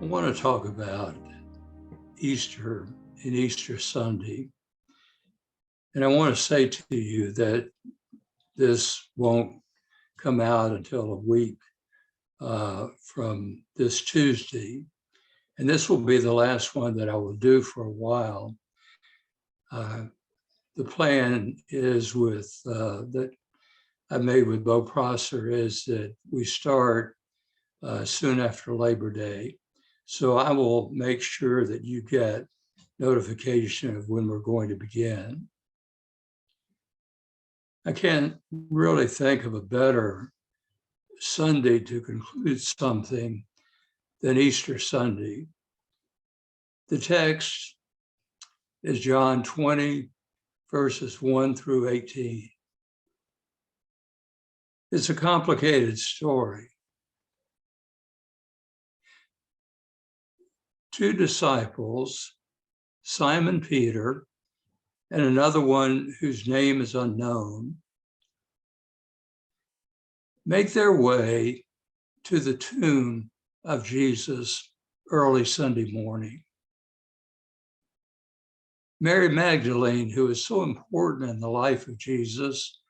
I want to talk about Easter and Easter Sunday. And I want to say to you that this won't come out until a week from this Tuesday. And this will be the last one that I will do for a while. The plan is that I made with Bo Prosser is that we start soon after Labor Day. So I will make sure that you get notification of when we're going to begin. I can't really think of a better Sunday to conclude something than Easter Sunday. The text is John 20, verses 1 through 18. It's a complicated story. Two disciples, Simon Peter and another one whose name is unknown, make their way to the tomb of Jesus early Sunday morning. Mary Magdalene, who is so important in the life of Jesus,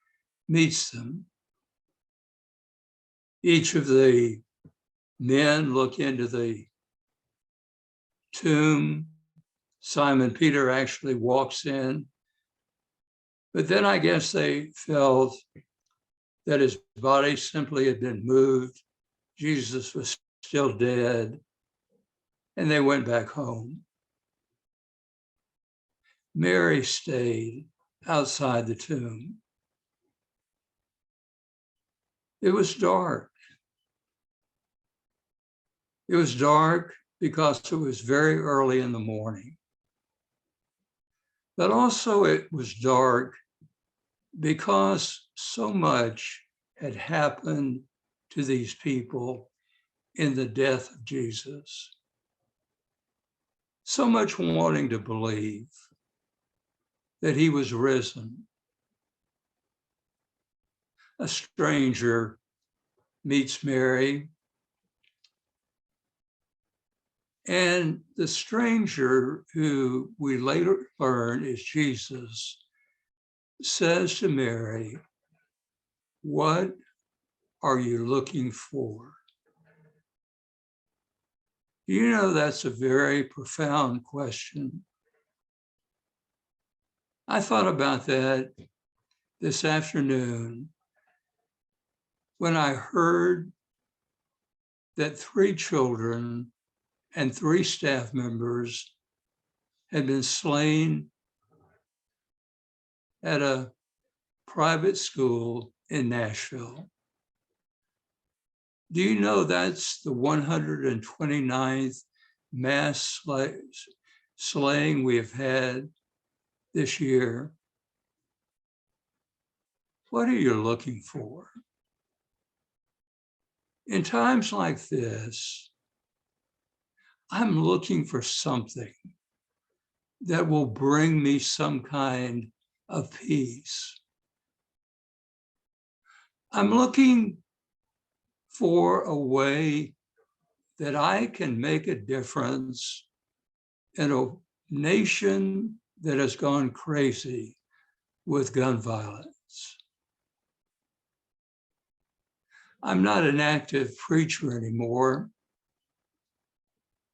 meets them. Each of the men look into the tomb. Simon Peter actually walks in. But then I guess they felt that his body simply had been moved. Jesus was still dead. And they went back home. Mary stayed outside the tomb. It was dark. It was dark because it was very early in the morning. But also it was dark because so much had happened to these people in the death of Jesus. So much wanting to believe that he was risen. A stranger meets Mary, and the stranger, who we later learn is Jesus, says to Mary, "What are you looking for?" You know, that's a very profound question. I thought about that this afternoon when I heard that 3 children and 3 staff members had been slain at a private school in Nashville. Do you know that's the 129th mass slaying we have had this year? What are you looking for? In times like this, I'm looking for something that will bring me some kind of peace. I'm looking for a way that I can make a difference in a nation that has gone crazy with gun violence. I'm not an active preacher anymore,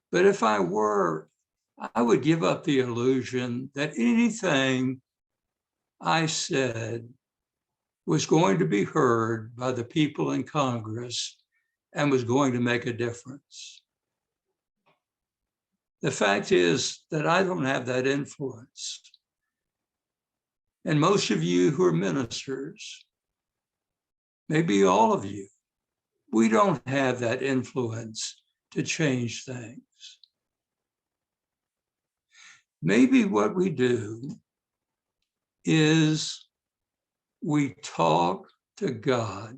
but if I were, I would give up the illusion that anything I said was going to be heard by the people in Congress and was going to make a difference. The fact is that I don't have that influence. And most of you who are ministers, maybe all of you, we don't have that influence to change things. Maybe what we do is we talk to God,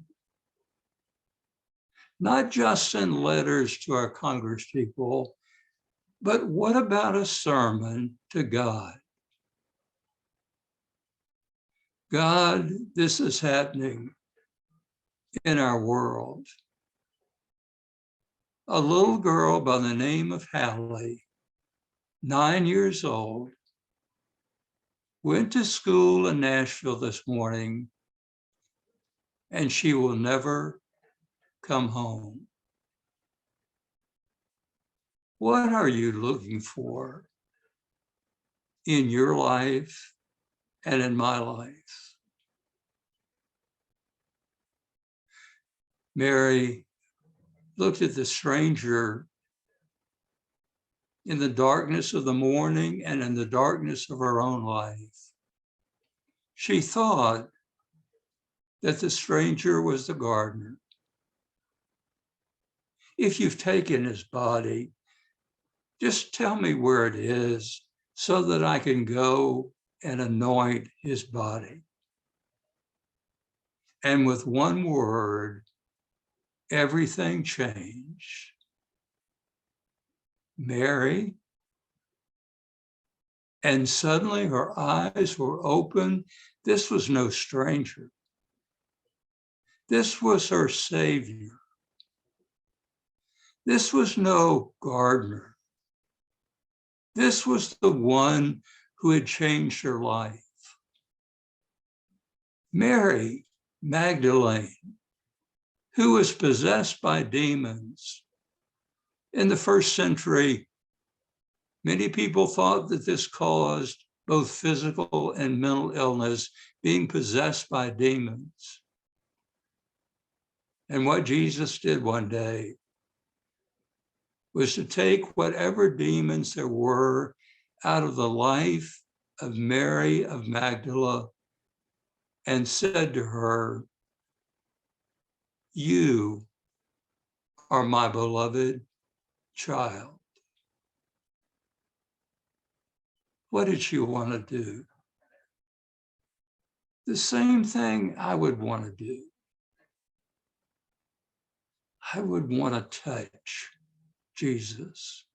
not just in letters to our congresspeople, but what about a sermon to God? God, this is happening in our world. A little girl by the name of Hallie, 9 years old, went to school in Nashville this morning, and she will never come home. What are you looking for in your life and in my life? Mary looked at the stranger in the darkness of the morning and in the darkness of her own life. She thought that the stranger was the gardener. If you've taken his body, just tell me where it is so that I can go and anoint his body. And with one word, everything changed. Mary, and suddenly her eyes were open. This was no stranger. This was her Savior. This was no gardener. This was the one who had changed her life. Mary Magdalene, who was possessed by demons. In the first century, many people thought that this caused both physical and mental illness, being possessed by demons. And what Jesus did one day was to take whatever demons there were out of the life of Mary of Magdala and said to her, "You are my beloved child." What did she want to do? The same thing I would want to do. I would want to touch Jesus.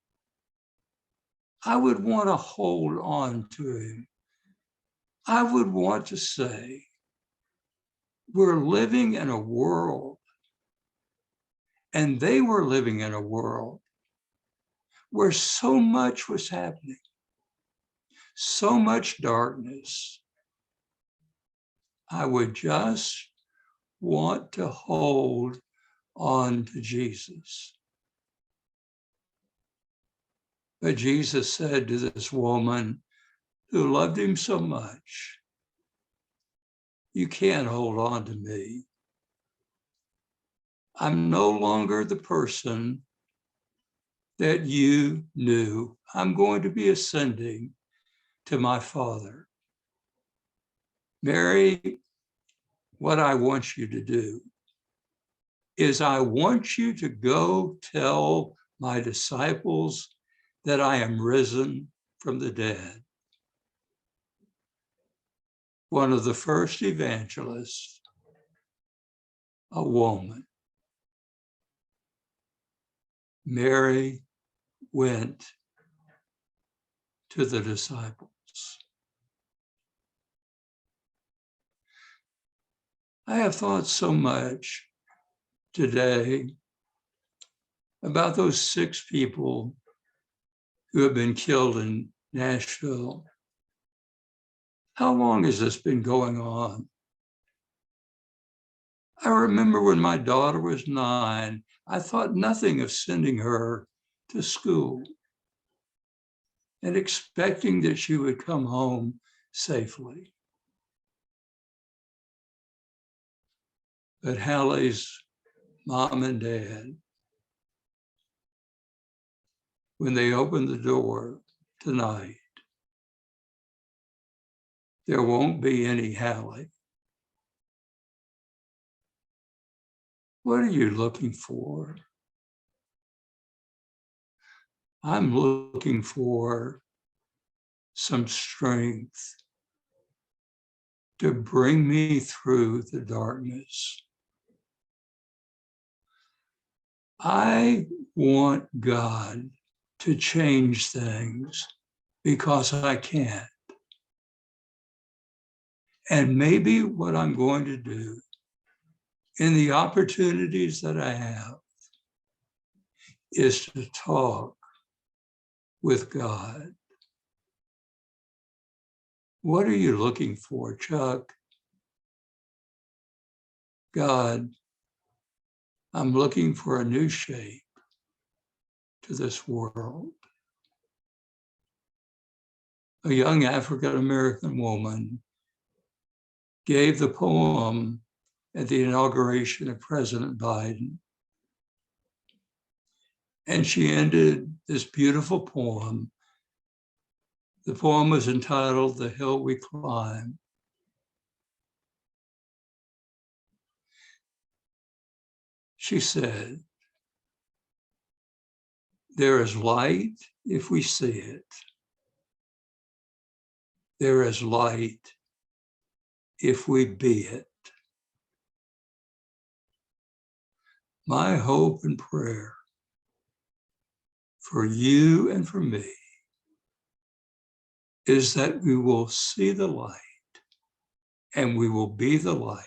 I would want to hold on to him. I would want to say, we're living in a world, and they were living in a world where so much was happening, so much darkness. I would just want to hold on to Jesus. But Jesus said to this woman who loved him so much, "You can't hold on to me. I'm no longer the person that you knew. I'm going to be ascending to my Father. Mary, what I want you to do is I want you to go tell my disciples that I am risen from the dead." One of the first evangelists, a woman. Mary went to the disciples. I have thought so much today about those 6 people who have been killed in Nashville. How long has this been going on? I remember when my daughter was 9, I thought nothing of sending her to school and expecting that she would come home safely. But Hallie's mom and dad, when they opened the door tonight, there won't be any Hallie. What are you looking for? I'm looking for some strength to bring me through the darkness. I want God to change things because I can't. And maybe what I'm going to do in the opportunities that I have is to talk with God. What are you looking for, Chuck? God, I'm looking for a new shape to this world. A young African-American woman gave the poem at the inauguration of President Biden. And she ended this beautiful poem. The poem was entitled "The Hill We Climb." She said, "There is light if we see it. There is light if we be it. My hope and prayer for you and for me is that we will see the light and we will be the light.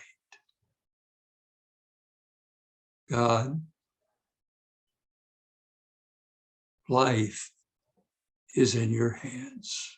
God, life is in your hands."